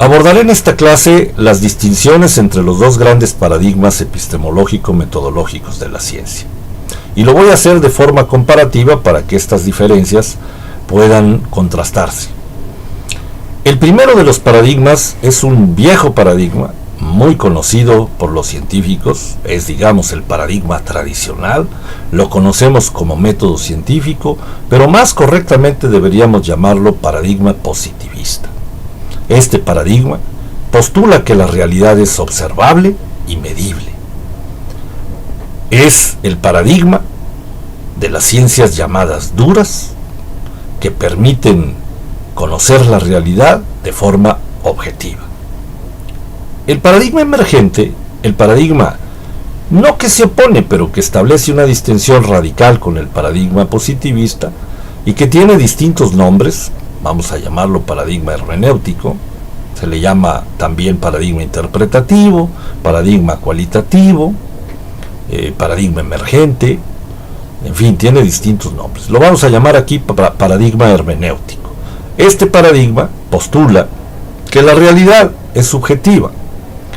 Abordaré en esta clase las distinciones entre los dos grandes paradigmas epistemológico-metodológicos de la ciencia. Y lo voy a hacer de forma comparativa para que estas diferencias puedan contrastarse. El primero de los paradigmas es un viejo paradigma, muy conocido por los científicos, es digamos el paradigma tradicional, lo conocemos como método científico, pero más correctamente deberíamos llamarlo paradigma positivista. Este paradigma postula que la realidad es observable y medible. Es el paradigma de las ciencias llamadas duras que permiten conocer la realidad de forma objetiva. El paradigma emergente, el paradigma no que se opone, pero que establece una distinción radical con el paradigma positivista y que tiene distintos nombres, vamos a llamarlo paradigma hermenéutico, se le llama también paradigma interpretativo, paradigma cualitativo, paradigma emergente, en fin, tiene distintos nombres. Lo vamos a llamar aquí paradigma hermenéutico. Este paradigma postula que la realidad es subjetiva,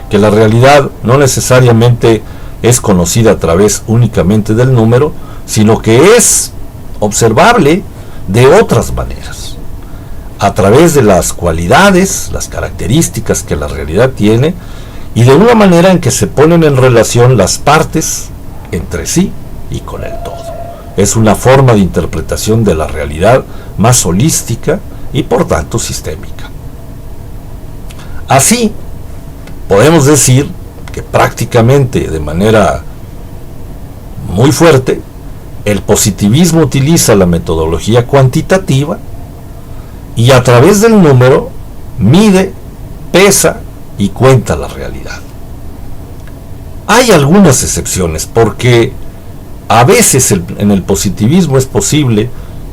que la realidad no necesariamente es conocida a través únicamente del número, sino que es observable de otras maneras, a través de las cualidades, las características que la realidad tiene, y de una manera en que se ponen en relación las partes entre sí y con el todo. Es una forma de interpretación de la realidad más holística y por tanto sistémica. Así, podemos decir que prácticamente de manera muy fuerte, el positivismo utiliza la metodología cuantitativa y a través del número mide, pesa y cuenta la realidad. Hay algunas excepciones porque a veces en el positivismo es posible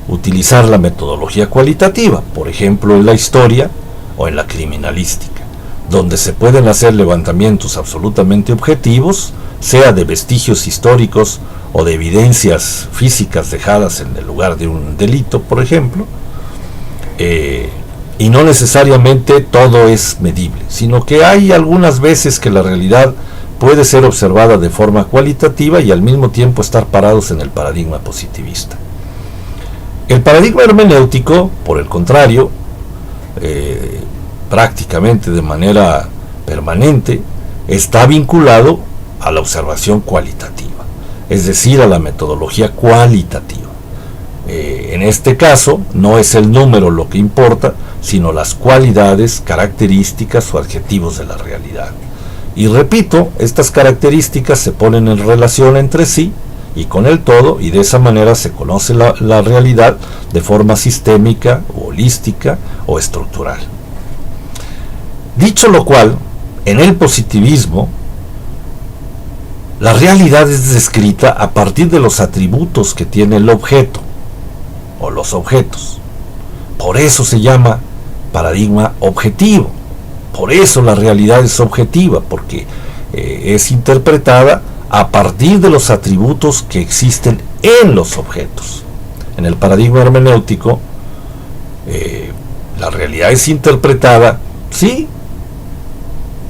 utilizar la metodología cualitativa, por ejemplo en la historia o en la criminalística, donde se pueden hacer levantamientos absolutamente objetivos, sea de vestigios históricos o de evidencias físicas dejadas en el lugar de un delito, por ejemplo, y no necesariamente todo es medible, sino que hay algunas veces que la realidad puede ser observada de forma cualitativa y al mismo tiempo estar parados en el paradigma positivista. El paradigma hermenéutico, por el contrario, prácticamente de manera permanente, está vinculado a la observación cualitativa, es decir, a la metodología cualitativa. En este caso, no es el número lo que importa, sino las cualidades, características o adjetivos de la realidad. Y repito, estas características se ponen en relación entre sí y con el todo, y de esa manera se conoce la realidad de forma sistémica, o holística o estructural. Dicho lo cual, en el positivismo, la realidad es descrita a partir de los atributos que tiene el objeto o los objetos. Por eso se llama paradigma objetivo. Por eso la realidad es objetiva, porque es interpretada a partir de los atributos que existen en los objetos. En el paradigma hermenéutico, la realidad es interpretada, sí,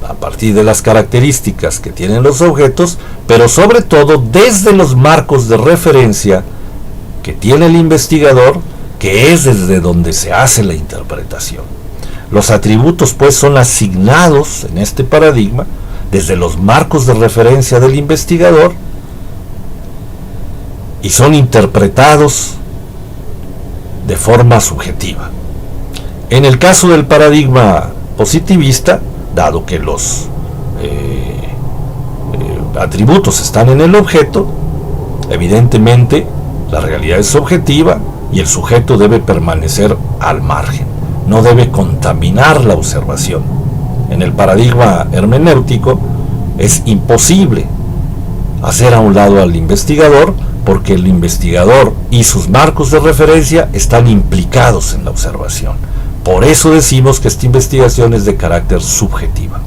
a partir de las características que tienen los objetos, pero sobre todo desde los marcos de referencia que tiene el investigador, que es desde donde se hace la interpretación. Los atributos pues son asignados en este paradigma desde los marcos de referencia del investigador y son interpretados de forma subjetiva. En el caso del paradigma positivista, dado que los atributos están en el objeto, evidentemente la realidad es objetiva y el sujeto debe permanecer al margen, no debe contaminar la observación. En el paradigma hermenéutico es imposible hacer a un lado al investigador, porque el investigador y sus marcos de referencia están implicados en la observación. Por eso decimos que esta investigación es de carácter subjetiva,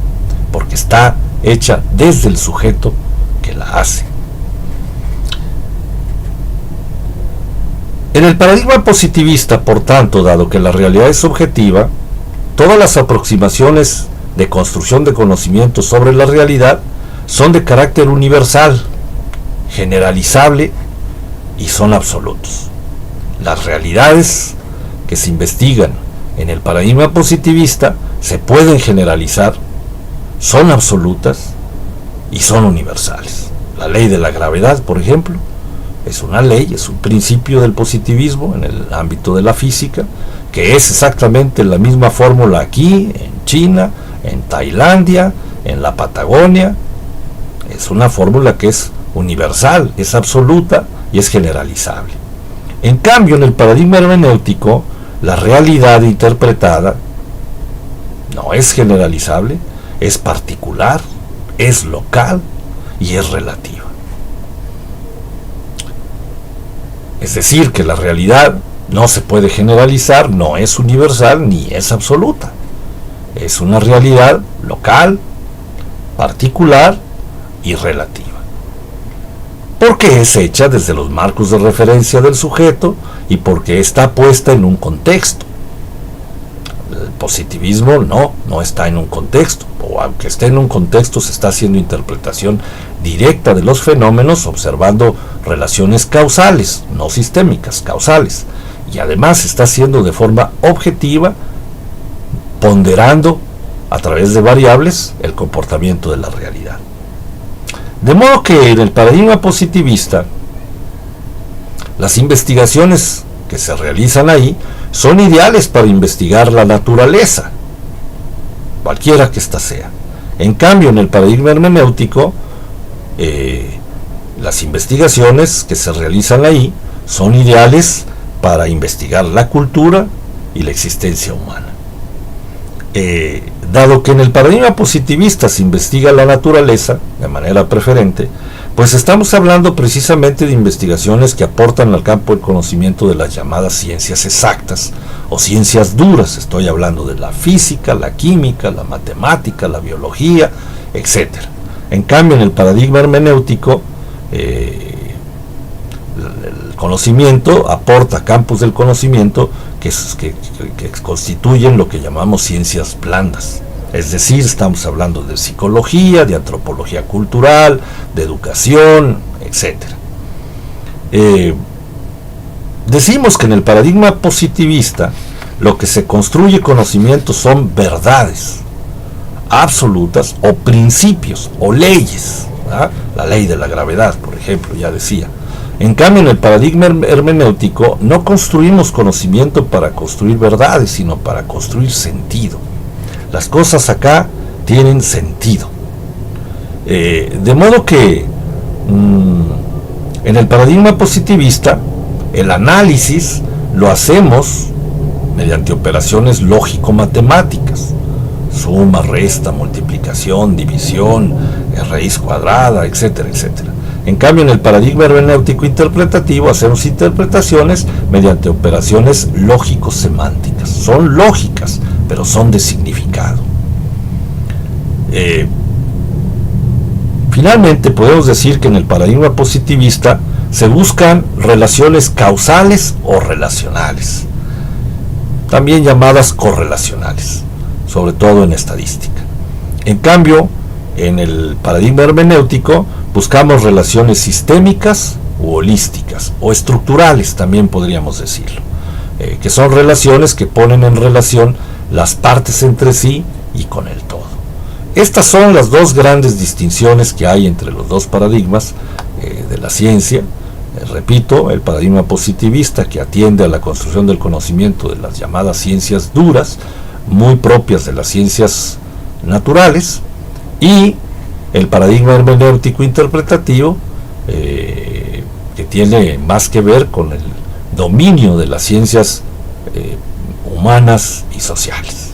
porque está hecha desde el sujeto que la hace. En el paradigma positivista, por tanto, dado que la realidad es subjetiva, todas las aproximaciones de construcción de conocimiento sobre la realidad son de carácter universal, generalizable y son absolutos. Las realidades que se investigan en el paradigma positivista se pueden generalizar, son absolutas y son universales. La ley de la gravedad, por ejemplo, es una ley, es un principio del positivismo en el ámbito de la física, que es exactamente la misma fórmula aquí, en China, en Tailandia, en la Patagonia. Es una fórmula que es universal, es absoluta y es generalizable. En cambio, en el paradigma hermenéutico, la realidad interpretada no es generalizable, es particular, es local y es relativa. Es decir, que la realidad no se puede generalizar, no es universal ni es absoluta. Es una realidad local, particular y relativa. Porque es hecha desde los marcos de referencia del sujeto y porque está puesta en un contexto. El positivismo no está en un contexto, o aunque esté en un contexto, se está haciendo interpretación directa de los fenómenos, observando relaciones causales, no sistémicas, causales, y además se está haciendo de forma objetiva, ponderando a través de variables el comportamiento de la realidad. De modo que en el paradigma positivista, las investigaciones que se realizan ahí son ideales para investigar la naturaleza, cualquiera que ésta sea. En cambio, en el paradigma hermenéutico, las investigaciones que se realizan ahí son ideales para investigar la cultura y la existencia humana. Dado que en el paradigma positivista se investiga la naturaleza de manera preferente, pues estamos hablando precisamente de investigaciones que aportan al campo del conocimiento de las llamadas ciencias exactas o ciencias duras. Estoy hablando de la física, la química, la matemática, la biología, etc. En cambio, en el paradigma hermenéutico, el conocimiento aporta campos del conocimiento que constituyen lo que llamamos ciencias blandas. Es decir, estamos hablando de psicología, de antropología cultural, de educación, etc. Decimos que en el paradigma positivista lo que se construye conocimiento son verdades absolutas o principios o leyes, ¿verdad? La ley de la gravedad, por ejemplo, ya decía. En cambio, en el paradigma hermenéutico no construimos conocimiento para construir verdades, sino para construir sentido. Las cosas acá tienen sentido. De modo que en el paradigma positivista el análisis lo hacemos mediante operaciones lógico-matemáticas, suma, resta, multiplicación, división, raíz cuadrada, etcétera, etcétera. En cambio, en el paradigma hermenéutico interpretativo hacemos interpretaciones mediante operaciones lógico-semánticas. Son lógicas, pero son de significado. Finalmente, podemos decir que en el paradigma positivista se buscan relaciones causales o relacionales, también llamadas correlacionales, sobre todo en estadística. En cambio, en el paradigma hermenéutico buscamos relaciones sistémicas u holísticas, o estructurales también podríamos decirlo, que son relaciones que ponen en relación las partes entre sí y con el todo. Estas son las dos grandes distinciones que hay entre los dos paradigmas de la ciencia. Repito, el paradigma positivista, que atiende a la construcción del conocimiento de las llamadas ciencias duras, muy propias de las ciencias naturales, y el paradigma hermenéutico interpretativo, que tiene más que ver con el dominio de las ciencias humanas y sociales.